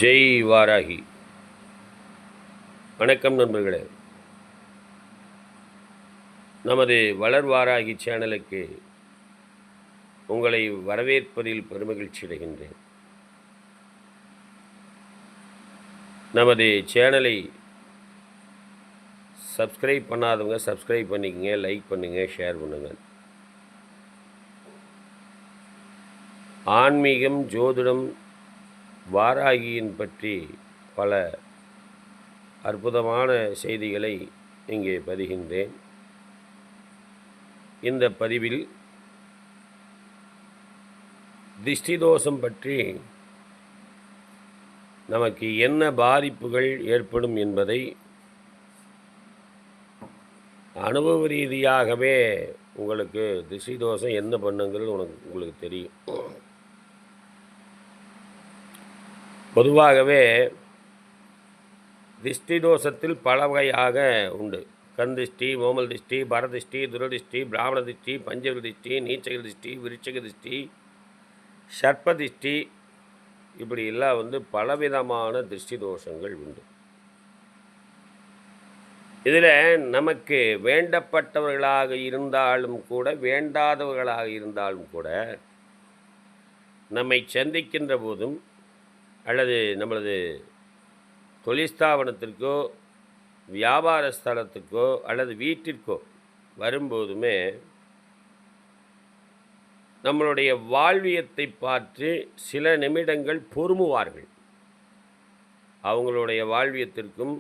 ஜெய் வாராகி. வணக்கம் நண்பர்களே. நமது வளர் வாராகி சேனலுக்கு உங்களை வரவேற்பதில் பெருமகிழ்ச்சி அடைகின்றேன். நமது சேனலை சப்ஸ்கிரைப் பண்ணாதவங்க சப்ஸ்கிரைப் பண்ணிக்கங்க, லைக் பண்ணுங்கள், ஷேர் பண்ணுங்கள். ஆன்மீகம், ஜோதிடம், வாராகியின் பற்றி பல அற்புதமான செய்திகளை இங்கே பதிகின்றேன். இந்த பதிவில் திருஷ்டி தோஷம் பற்றி நமக்கு என்ன பாதிப்புகள் ஏற்படும் என்பதை அனுபவ ரீதியாகவே உங்களுக்கு திருஷ்டி தோஷம் என்ன பண்ணுங்கிறது உங்களுக்கு தெரியும். பொதுவாகவே திருஷ்டி தோஷத்தில் பல வகையாக உண்டு. கண் திருஷ்டி, ஓமல் திருஷ்டி, பரதிஷ்டி, துரதிஷ்டி, பிராமண திருஷ்டி, பஞ்சவ திருஷ்டி, நீச்சக திருஷ்டி, விருச்சக திருஷ்டி, சர்ப்ப திருஷ்டி, இப்படி எல்லாம் பலவிதமான திருஷ்டி தோஷங்கள் உண்டு. இதில் நமக்கு வேண்டப்பட்டவர்களாக இருந்தாலும் கூட வேண்டாதவர்களாக இருந்தாலும் கூட நம்மை சந்திக்கின்ற போதும் அல்லது நம்மளது தொழிற்ஸ்தாபனத்திற்கோ வியாபார ஸ்தலத்துக்கோ அல்லது வீட்டிற்கோ வரும்போதுமே நம்மளுடைய வாழ்வியத்தை பார்த்து சில நிமிடங்கள் பொறுமுவார்கள். அவங்களுடைய வாழ்வியத்திற்கும்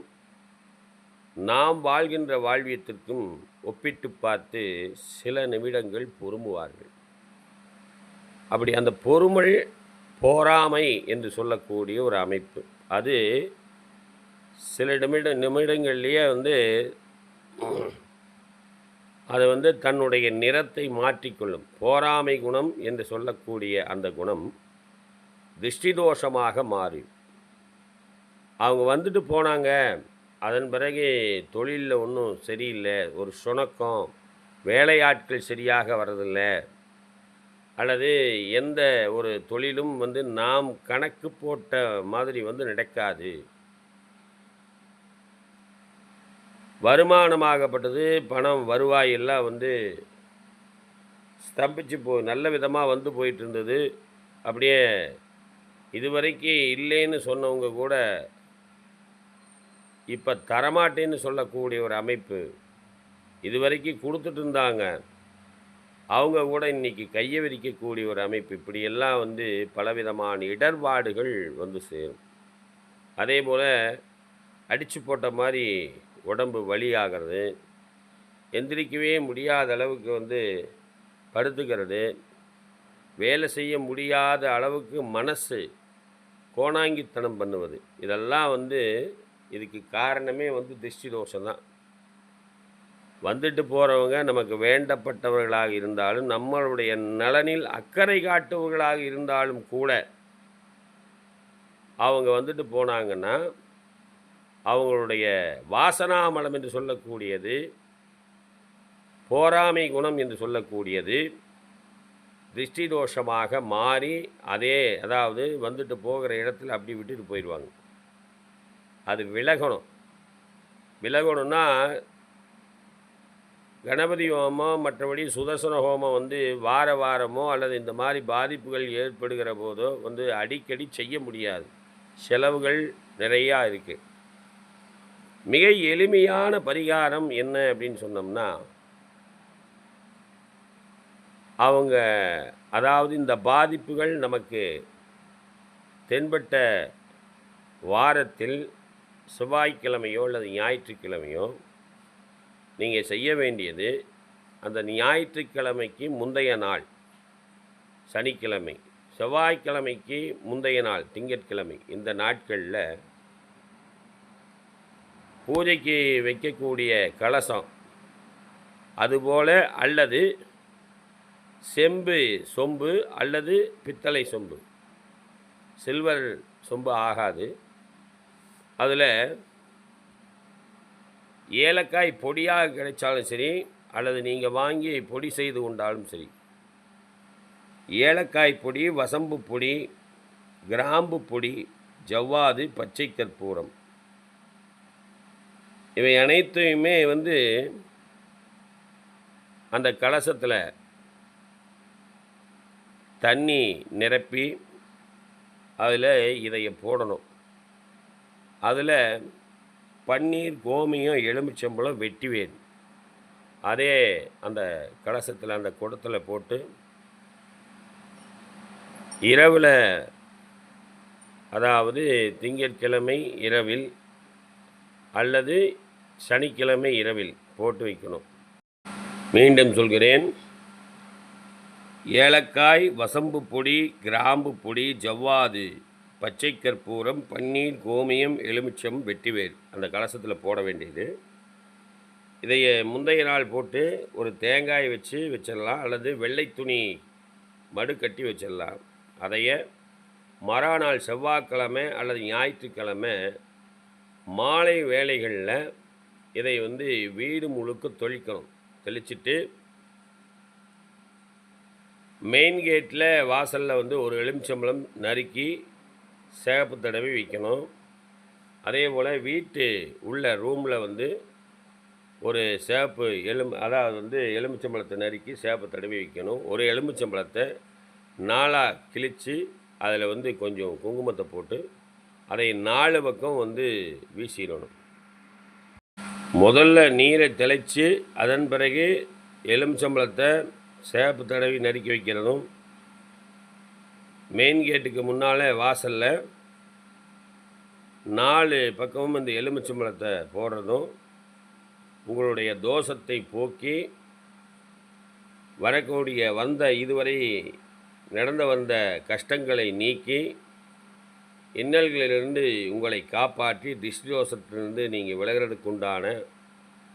நாம் வாழ்கின்ற வாழ்வியத்திற்கும் ஒப்பிட்டு பார்த்து சில நிமிடங்கள் பொறுமுவார்கள். அப்படி அந்த பொறுமை போராமை என்று சொல்லக்கூடிய ஒரு அமைப்பு, அது சில நிமிடங்கள்லேயே அது தன்னுடைய நிறத்தை மாற்றிக்கொள்ளும். போராமை குணம் என்று சொல்லக்கூடிய அந்த குணம் திருஷ்டி தோஷமாக மாறி அவங்க வந்துட்டு போனாங்க. அதன் பிறகு தொழிலில் ஒன்றும் சரியில்லை, ஒரு சுணக்கம், வேலையாட்கள் சரியாக வரதில்லை, அல்லது எந்த ஒரு தொழிலும் நாம் கணக்கு போட்ட மாதிரி நடக்காது, வருமானமாகப்பட்டது, பணம் வருவாய் எல்லாம் ஸ்தம்பிச்சு நல்ல விதமாக போயிட்டு இருந்தது. அப்படியே இதுவரைக்கும் இல்லைன்னு சொன்னவங்க கூட இப்போ தரமாட்டேன்னு சொல்லக்கூடிய ஒரு அமைப்பு. இதுவரைக்கும் கொடுத்துட்டு இருந்தாங்க, அவங்க கூட இன்றைக்கி கையை விரிக்கக்கூடிய ஒரு அமைப்பு. இப்படியெல்லாம் பலவிதமான இடர்பாடுகள் சேரும். அதே போல் அடித்து போட்ட மாதிரி உடம்பு வலியாகிறது, எந்திரிக்கவே முடியாத அளவுக்கு படுத்துக்கிறது, வேலை செய்ய முடியாத அளவுக்கு மனசு கோணாங்கித்தனம் பண்ணுவது, இதெல்லாம் இதுக்கு காரணமே திருஷ்டி தோஷம்தான். வந்துட்டு போகிறவங்க நமக்கு வேண்டப்பட்டவர்களாக இருந்தாலும் நம்மளுடைய நலனில் அக்கறை காட்டுவர்களாக இருந்தாலும் கூட அவங்க வந்துட்டு போனாங்கன்னா அவங்களுடைய வாசனாமலம் என்று சொல்லக்கூடியது, போராமை குணம் என்று சொல்லக்கூடியது திருஷ்டி தோஷமாக மாறி அதாவது வந்துட்டு போகிற இடத்துல அப்படி விட்டுட்டு போயிடுவாங்க. அது விலகணும்னா கணபதி ஹோமம், மற்றபடி சுதர்சன ஹோமம் வாரமோ அல்லது இந்த மாதிரி பாதிப்புகள் ஏற்படுகிற போதோ அடிக்கடி செய்ய முடியாது. செலவுகள் நிறையா இருக்குது. மிக எளிமையான பரிகாரம் என்ன அப்படின்னு சொன்னோம்னா, அவங்க அதாவது இந்த பாதிப்புகள் நமக்கு தென்பட்ட வாரத்தில் செவ்வாய்க்கிழமையோ அல்லது ஞாயிற்றுக்கிழமையோ நீங்கள் செய்ய வேண்டியது, அந்த ஞாயிற்றுக்கிழமைக்கு முந்தைய நாள் சனிக்கிழமை, செவ்வாய்க்கிழமைக்கு முந்தைய நாள் திங்கட்கிழமை, இந்த நாட்களில் பூஜைக்கு வைக்கக்கூடிய கலசம் அதுபோல் அல்லது சொம்பு அல்லது பித்தளை சொம்பு, சில்வர் சொம்பு ஆகாது, அதில் ஏலக்காய் பொடியாக கிடைச்சாலும் சரி அல்லது நீங்கள் வாங்கி பொடி செய்து கொண்டாலும் சரி, ஏலக்காய் பொடி, வசம்பு பொடி, கிராம்பு பொடி, ஜவ்வாது, பச்சை கற்பூரம். இவை அனைத்தையுமே வந்து அந்த கலசத்தில் தண்ணி நிரப்பி அதில் இதைய போடணும். அதில் பன்னீர், கோமியம், எலுமிச்சம்பழம், வெட்டிவேர் அதே அந்த கலசத்தில் அந்த குடத்தில் போட்டு இரவில், அதாவது திங்கட்கிழமை இரவில் அல்லது சனிக்கிழமை இரவில் போட்டு வைக்கணும். மீண்டும் சொல்கிறேன், ஏலக்காய், வசம்பு பொடி, கிராம்பு பொடி, ஜவ்வாது, பச்சை கற்பூரம், பன்னீர், கோமியம், எலுமிச்சம், வெட்டிவேர் அந்த கலசத்தில் போட வேண்டியது. இதைய முந்தைய நாள் போட்டு ஒரு தேங்காய் வச்சு வச்சிடலாம், அல்லது வெள்ளை துணி மடு கட்டி வச்சிடலாம். அதைய மறுநாள் செவ்வாய்க்கிழமை அல்லது ஞாயிற்றுக்கிழமை மாலை வேளைகளில் இதை வந்து வீடு முழுக்க தெளிக்கணும். தெளிச்சுட்டு மெயின் கேட்டில் வாசலில் வந்து ஒரு எலுமிச்சம்பழம் நறுக்கி சேப்பு தடவி வைக்கணும். அதே போல் வீட்டு உள்ள ரூமில் வந்து ஒரு சேப்பு அதாவது வந்து எலுமிச்சம்பழத்தை நறுக்கி சேப்பு தடவி வைக்கணும். ஒரு எலுமிச்சம்பழத்தை 4ஆக கிழித்து அதில் வந்து கொஞ்சம் குங்குமத்தை போட்டு அதை 4 பக்கம் வந்து வீசிடணும். முதல்ல நீரை தெளித்து அதன் பிறகு எலுமிச்சம்பழத்தை சேப்பு தடவி நறுக்கி வைக்கிறதும், மெயின் கேட்டுக்கு முன்னால் வாசலில் 4 பக்கமும் இந்த எலுமிச்சம்பழத்தை போடுறதும் உங்களுடைய தோஷத்தை போக்கி இதுவரை நடந்து வந்த கஷ்டங்களை நீக்கி இன்னல்களிலிருந்து உங்களை காப்பாற்றி திருஷ்டி தோஷத்திலிருந்து நீங்கள் விலகிறதுக்கு உண்டான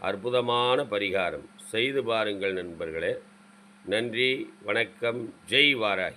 அற்புதமான பரிகாரம் செய்து பாருங்கள் நண்பர்களே. நன்றி, வணக்கம், ஜெய் வாராகி.